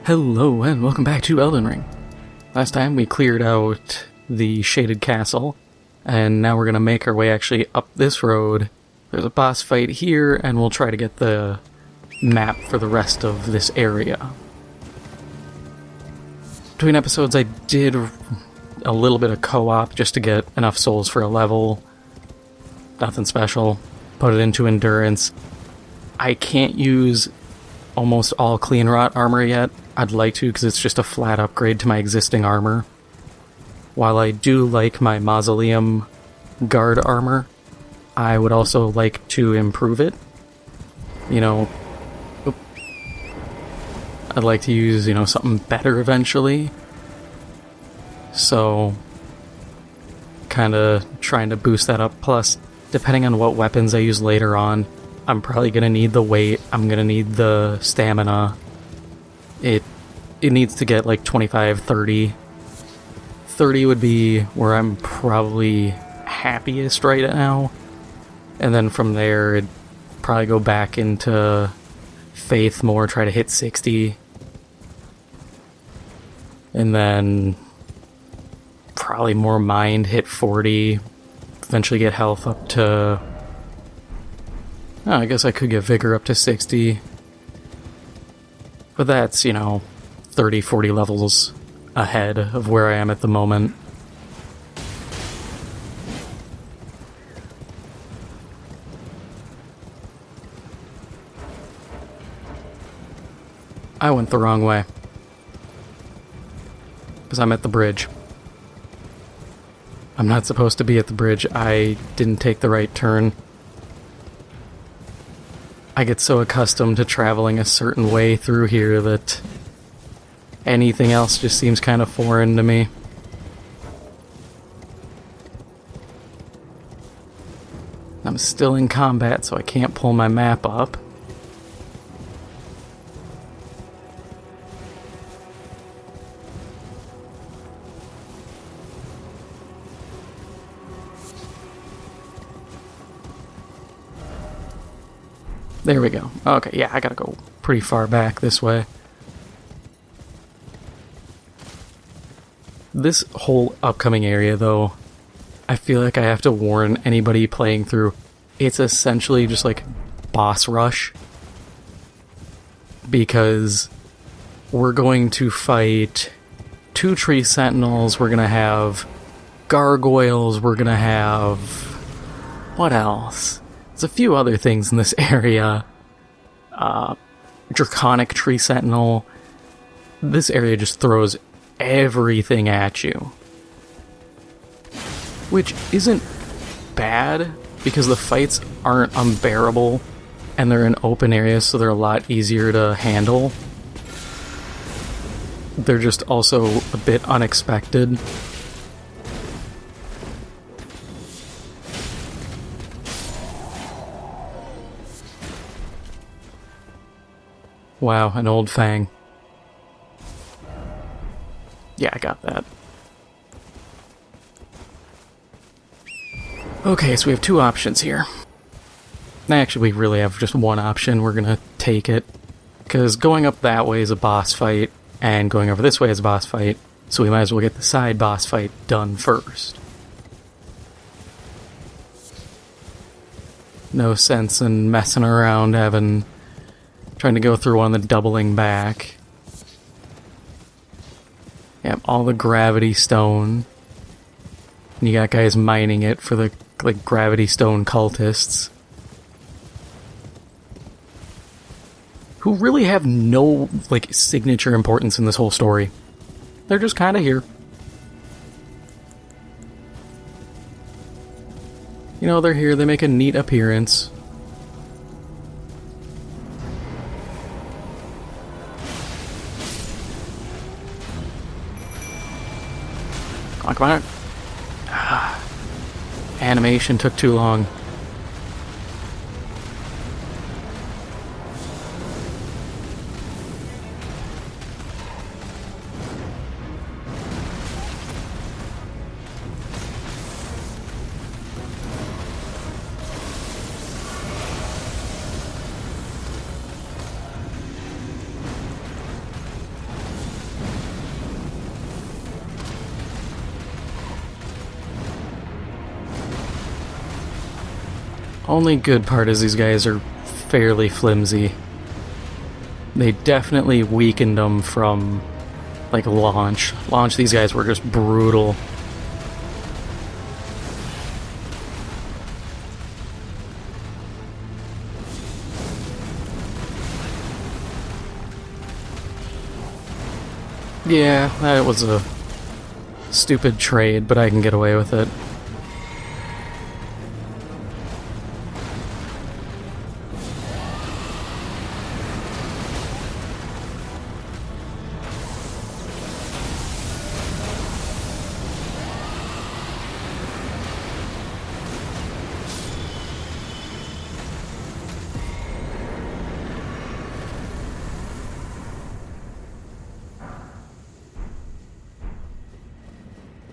Hello and welcome back to Elden Ring. Last time we cleared out the shaded castle, and now we're going to make our way actually up this road. There's a boss fight here, and we'll try to get the map for the rest of this area. Between episodes I did a little bit of co-op just to get enough souls for a level. Nothing special. Put it into endurance. I can't use almost all clean rot armor yet. I'd like to because it's just a flat upgrade to my existing armor. While I do like my mausoleum guard armor, I would also like to improve it. You know, I'd like to use, something better eventually. So, kind of trying to boost that up. Plus, depending on what weapons I use later on, I'm probably going to need the weight, I'm going to need the stamina. It needs to get like 25, 30. 30 would be where I'm probably happiest right now. And then from there, it'd probably go back into faith more, try to hit 60. And then probably more mind, hit 40. Eventually get health up to... Oh, I guess I could get vigor up to 60. But that's, 30, 40 levels ahead of where I am at the moment. I went the wrong way. Because I'm at the bridge. I'm not supposed to be at the bridge. I didn't take the right turn. I get so accustomed to traveling a certain way through here that anything else just seems kind of foreign to me. I'm still in combat, so I can't pull my map up. There we go. Okay, yeah, I gotta go pretty far back this way. This whole upcoming area, though, I feel like I have to warn anybody playing through. It's essentially just like boss rush. Because we're going to fight 2 tree sentinels, we're gonna have gargoyles, we're gonna have... what else? There's a few other things in this area. Draconic tree sentinel. This area just throws everything at you. Which isn't bad, because the fights aren't unbearable, and they're in open areas, so they're a lot easier to handle. They're just also a bit unexpected. Wow, an old fang. Yeah, I got that. Okay, so we have 2 options here. Actually, we really have just one option. We're gonna take it. Because going up that way is a boss fight, and going over this way is a boss fight, so we might as well get the side boss fight done first. No sense in messing around, trying to go through one of the doubling back. Yep, all the gravity stone. And you got guys mining it for the, gravity stone cultists. Who really have no, signature importance in this whole story. They're just kinda here. They're here, they make a neat appearance. Come on. Animation took too long. Only good part is these guys are fairly flimsy. They definitely weakened them from, like, launch. Launch, these guys were just brutal. Yeah, that was a stupid trade, but I can get away with it.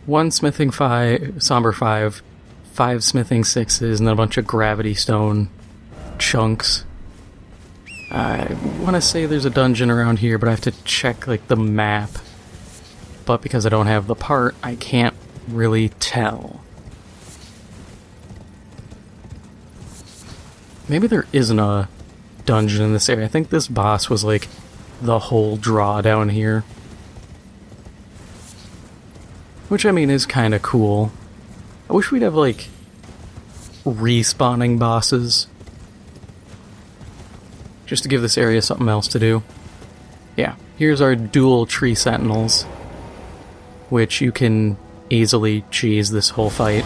One smithing 5, somber 5, 5 smithing 6s, and then a bunch of gravity stone chunks. I want to say there's a dungeon around here, but I have to check, like, the map. But because I don't have the part, I can't really tell. Maybe there isn't a dungeon in this area. I think this boss was, like, the whole draw down here. Which, I mean, is kind of cool. I wish we'd have, like, respawning bosses. Just to give this area something else to do. Yeah, here's our dual tree sentinels. Which you can easily cheese this whole fight.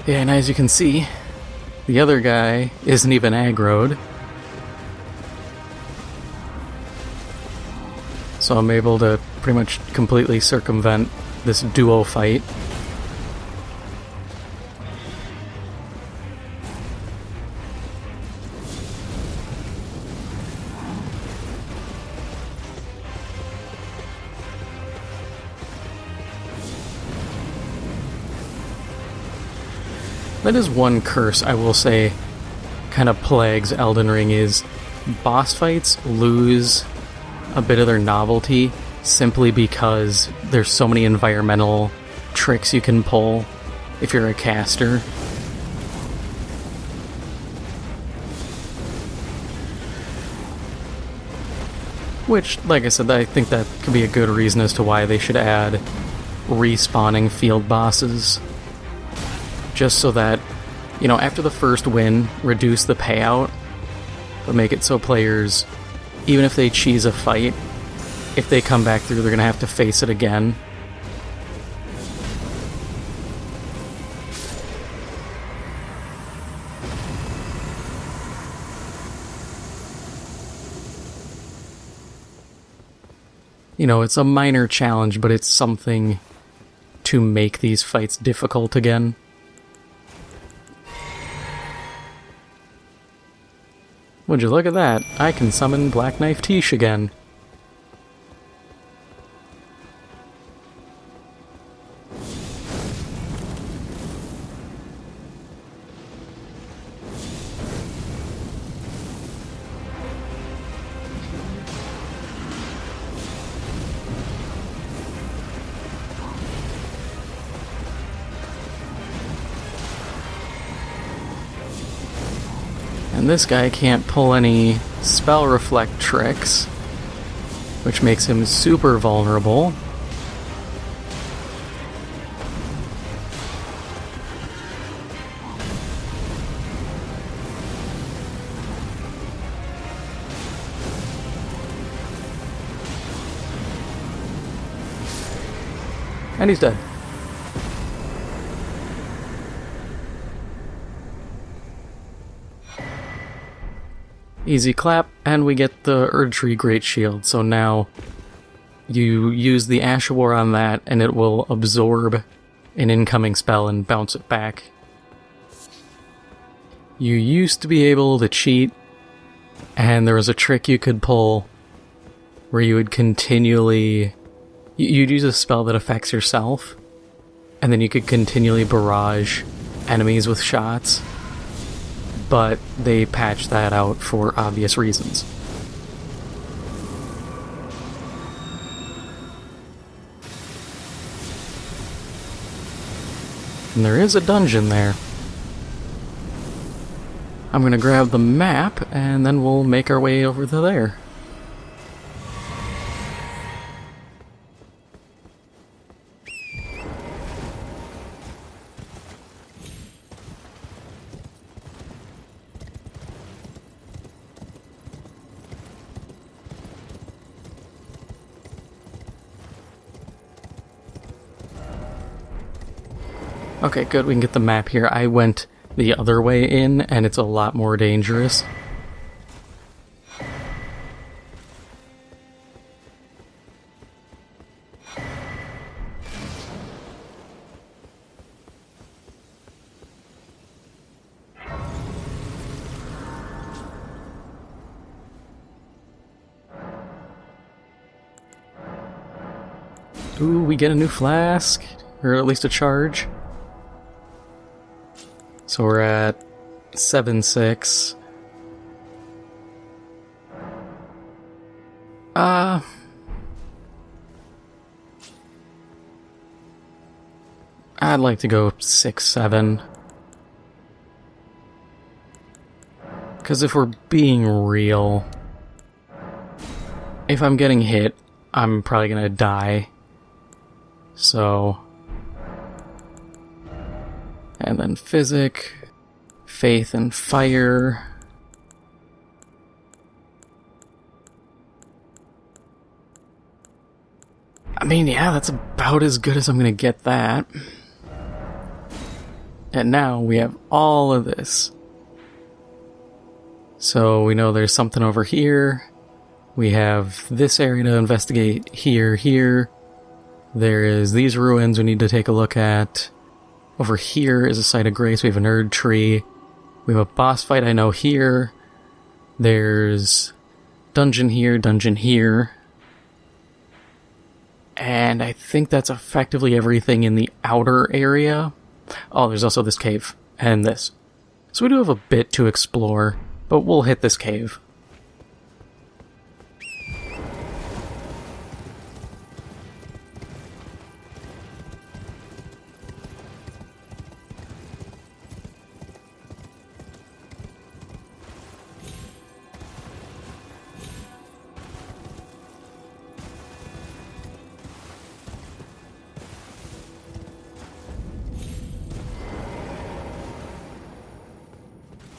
Yeah, and as you can see, the other guy isn't even aggroed. So I'm able to pretty much completely circumvent this duo fight. That is one curse I will say kind of plagues Elden Ring is boss fights lose a bit of their novelty simply because there's so many environmental tricks you can pull if you're a caster. Which, like I said, I think that could be a good reason as to why they should add respawning field bosses. Just so that, you know, after the first win, reduce the payout, but make it so players, even if they cheese a fight, if they come back through, they're going to have to face it again. You know, it's a minor challenge, but it's something to make these fights difficult again. Would you look at that? I can summon Black Knife Tish again. And this guy can't pull any spell reflect tricks, which makes him super vulnerable. And he's dead. Easy clap, and we get the Erdtree Great Shield. So now you use the Ash of War on that, and it will absorb an incoming spell and bounce it back. You used to be able to cheat, and there was a trick you could pull where you would continually... You'd use a spell that affects yourself, and then you could continually barrage enemies with shots, but they patched that out for obvious reasons. And there is a dungeon there. I'm gonna grab the map, and then we'll make our way over to there. Okay, good, we can get the map here. I went the other way in, and it's a lot more dangerous. Ooh, we get a new flask, or at least a charge. So we're at 7-6. I'd like to go 6-7. Because if we're being real, if I'm getting hit, I'm probably gonna die. So... And then Physic, Faith and Fire. I mean, yeah, that's about as good as I'm gonna get that. And now we have all of this. So we know there's something over here. We have this area to investigate here. There is these ruins we need to take a look at. Over here is a site of grace. We have an Erdtree. We have a boss fight I know here. There's dungeon here. And I think that's effectively everything in the outer area. Oh, there's also this cave. And this. So we do have a bit to explore, but we'll hit this cave.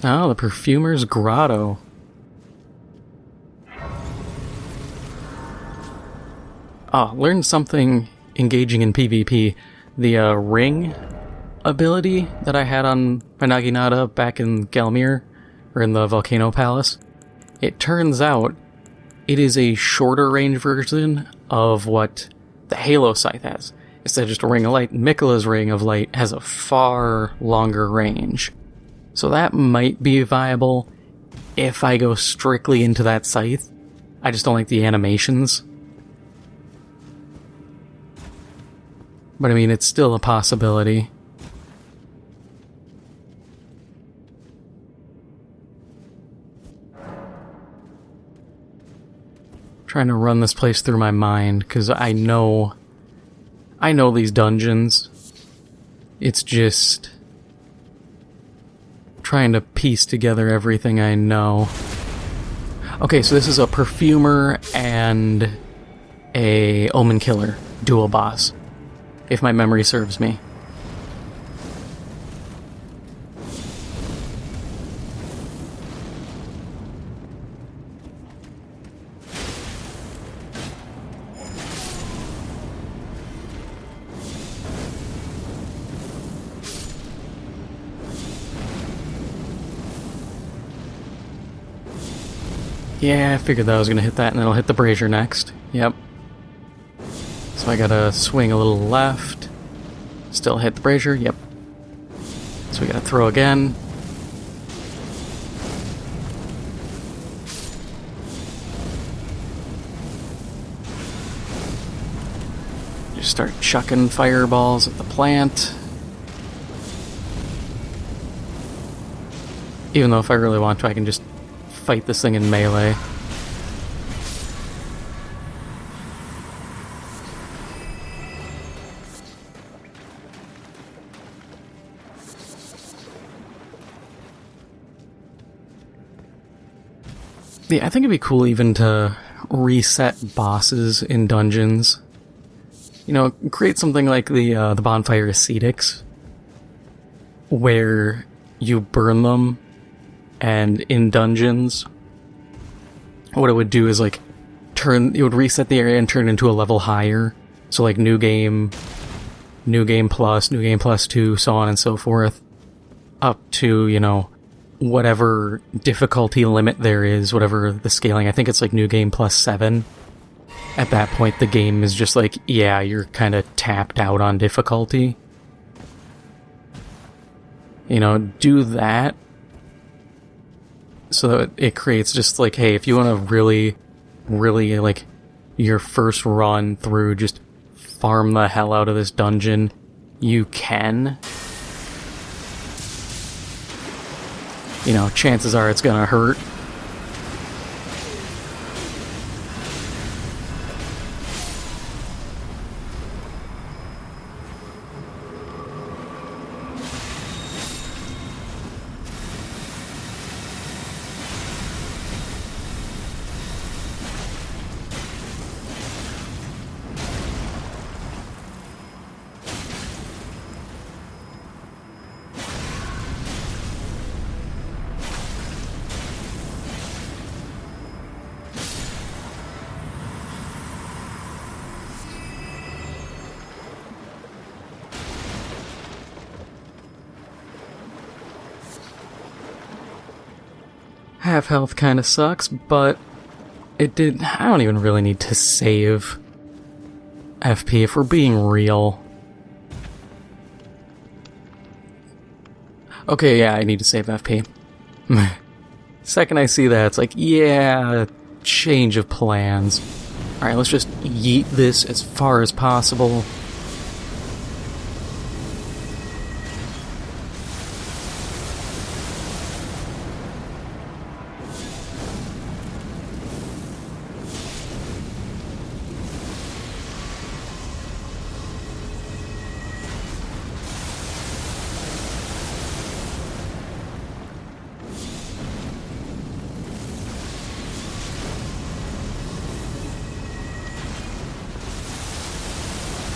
Oh, the Perfumer's Grotto. Oh, learned something engaging in PvP. The ring ability that I had on my Naginata back in Gelmir, or in the Volcano Palace. It turns out it is a shorter range version of what the Halo Scythe has. Instead of just a Ring of Light, Miquella's Ring of Light has a far longer range. So that might be viable if I go strictly into that scythe. I just don't like the animations. But I mean, it's still a possibility. Trying to run this place through my mind, because I know these dungeons. It's just trying to piece together everything I know. Okay, so this is a Perfumer and a Omen Killer dual boss, if my memory serves me. Yeah, I figured that I was gonna hit that, and it'll hit the brazier next. Yep. So I gotta swing a little left. Still hit the brazier, yep. So we gotta throw again. Just start chucking fireballs at the plant. Even though if I really want to, I can just fight this thing in melee. Yeah, I think it'd be cool even to reset bosses in dungeons. You know, create something like the bonfire ascetics, where you burn them, and in dungeons, what it would do is like it would reset the area and turn it into a level higher. So like new game plus, new game plus 2, so on and so forth, up to, you know, whatever difficulty limit there is, whatever the scaling. I think it's like new game plus 7. At that point, the game is just like, yeah, you're kind of tapped out on difficulty. You know, do that so that it creates just like, hey, if you want to really, really, like, your first run through, just farm the hell out of this dungeon, you can. You know, chances are it's gonna hurt. Half health kind of sucks, but it did. I don't even really need to save FP if we're being real. Okay, yeah, I need to save FP. Second I see that, it's like, yeah, change of plans. Alright, let's just yeet this as far as possible.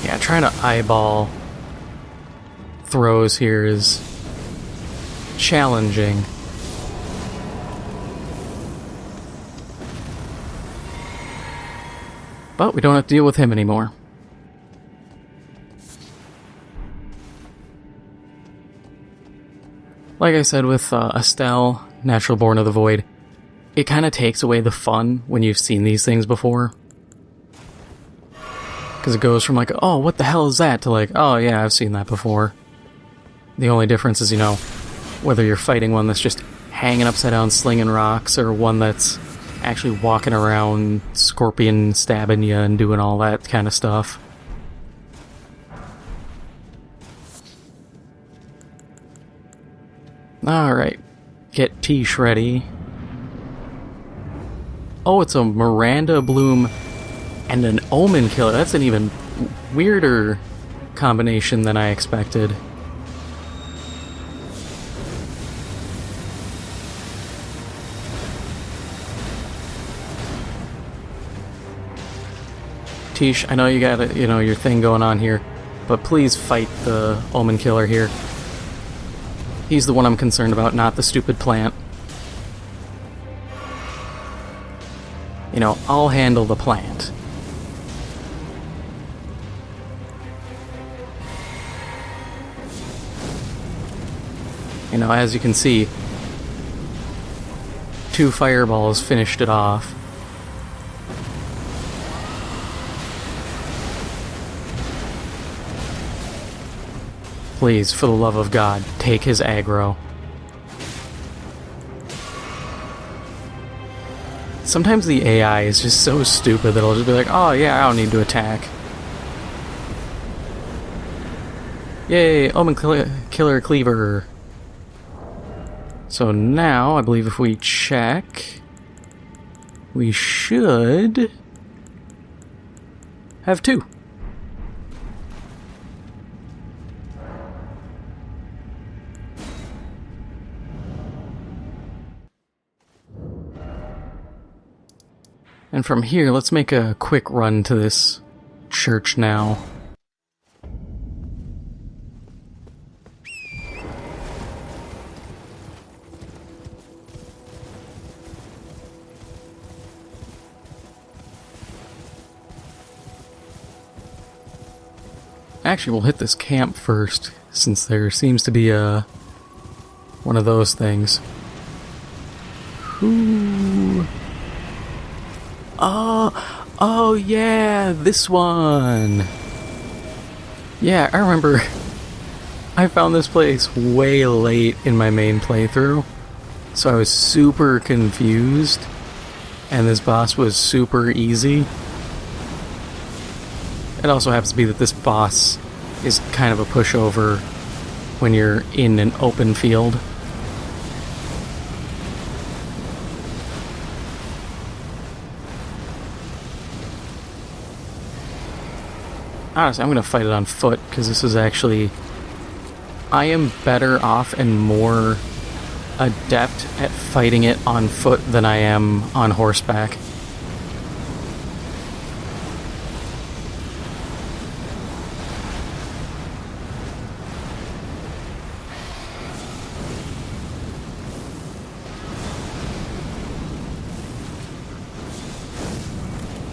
Yeah, trying to eyeball throws here is challenging. But we don't have to deal with him anymore. Like I said with Estelle, Natural Born of the Void, it kind of takes away the fun when you've seen these things before. Because it goes from like, oh, what the hell is that, to like, oh yeah, I've seen that before. The only difference is, you know, whether you're fighting one that's just hanging upside down slinging rocks, or one that's actually walking around scorpion stabbing you and doing all that kind of stuff. Alright, get Tish ready. Oh, it's a Miranda Bloom and an Omen Killer. That's an even weirder combination than I expected. Tish, I know you got you know, your thing going on here, but please fight the Omen Killer here. He's the one I'm concerned about, not the stupid plant. You know, I'll handle the plant. You know, as you can see, 2 fireballs finished it off. Please, for the love of God, take his aggro. Sometimes the AI is just so stupid that it'll just be like, oh yeah, I don't need to attack. Yay, Omen Killer Cleaver. So now, I believe if we check, we should have 2. And from here, let's make a quick run to this church now. Actually, we'll hit this camp first, since there seems to be one of those things. Ooh. Oh yeah, this one. Yeah, I remember I found this place way late in my main playthrough, so I was super confused, and this boss was super easy. It also happens to be that this boss is kind of a pushover when you're in an open field. Honestly, I'm going to fight it on foot, because this is actually... I am better off and more adept at fighting it on foot than I am on horseback.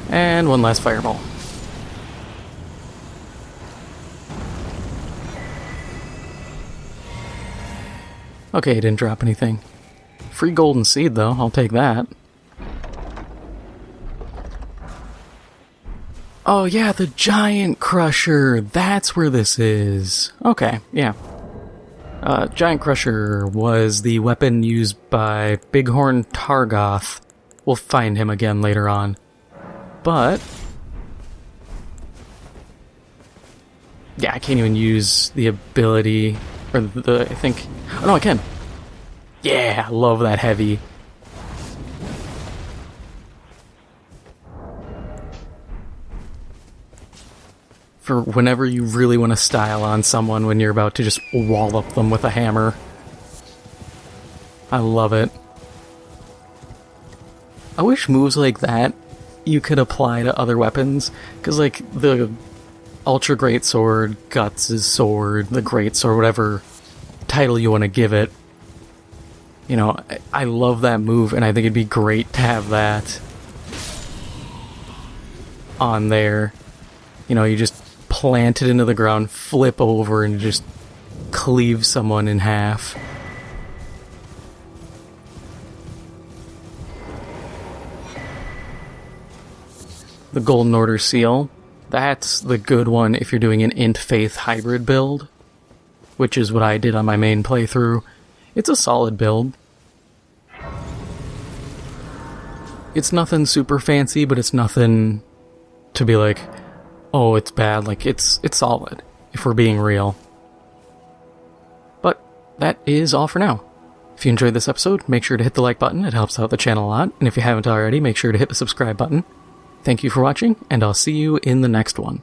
And one last fireball. Okay, it didn't drop anything. Free golden seed, though. I'll take that. Oh, yeah, the giant crusher. That's where this is. Okay, yeah. Giant crusher was the weapon used by Bighorn Targoth. We'll find him again later on. But... yeah, I can't even use the ability... or the, I think... oh, no, I can. Yeah, I love that heavy. For whenever you really want to style on someone when you're about to just wallop them with a hammer. I love it. I wish moves like that you could apply to other weapons, because like the Ultra Great Sword, Guts' sword, the Great Sword, whatever title you want to give it. You know, I love that move, and I think it'd be great to have that on there. You know, you just plant it into the ground, flip over, and just cleave someone in half. The Golden Order Seal. That's the good one if you're doing an Int Faith hybrid build, which is what I did on my main playthrough. It's a solid build. It's nothing super fancy, but it's nothing to be like, oh, it's bad. Like, it's solid, if we're being real. But that is all for now. If you enjoyed this episode, make sure to hit the like button. It helps out the channel a lot. And if you haven't already, make sure to hit the subscribe button. Thank you for watching, and I'll see you in the next one.